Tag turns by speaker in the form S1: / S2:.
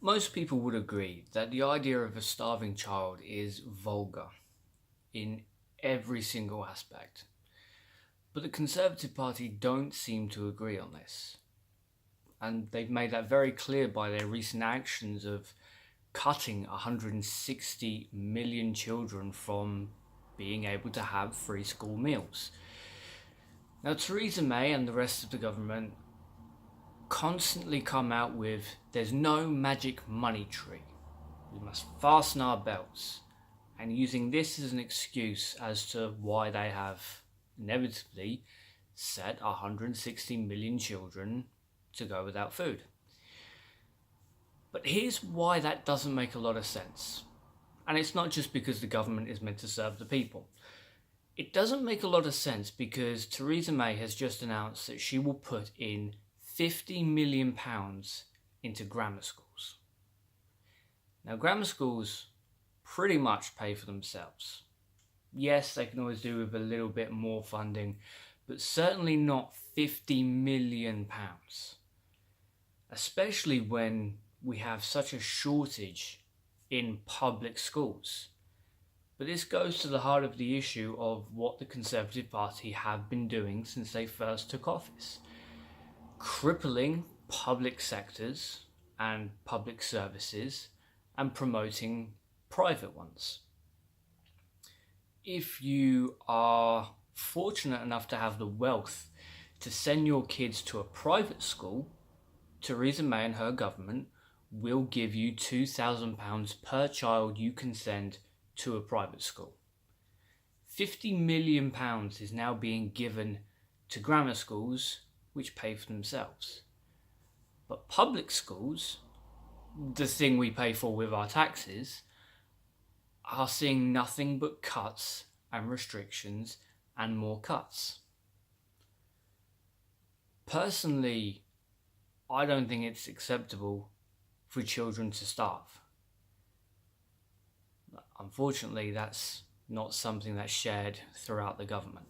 S1: Most people would agree that the idea of a starving child is vulgar in every single aspect. But the Conservative Party don't seem to agree on this. And they've made that very clear by their recent actions of cutting 160 million children from being able to have free school meals. Now, Theresa May and the rest of the government constantly come out with there's no magic money tree. We must fasten our belts, and using this as an excuse as to why they have inevitably set 160 million children to go without food. But here's why that doesn't make a lot of sense. And it's not just because the government is meant to serve the people. It doesn't make a lot of sense because Theresa May has just announced that she will put in £50 million into grammar schools. Now, grammar schools pretty much pay for themselves. Yes, they can always do with a little bit more funding, but certainly not £50 million. Especially when we have such a shortage in public schools. But this goes to the heart of the issue of what the Conservative Party have been doing since they first took office. Crippling public sectors and public services and promoting private ones. If you are fortunate enough to have the wealth to send your kids to a private school, Theresa May and her government will give you £2,000 per child you can send to a private school. £50 million is now being given to grammar schools which pay for themselves. But public schools, the thing we pay for with our taxes, are seeing nothing but cuts and restrictions and more cuts. Personally, I don't think it's acceptable for children to starve. Unfortunately, that's not something that's shared throughout the government.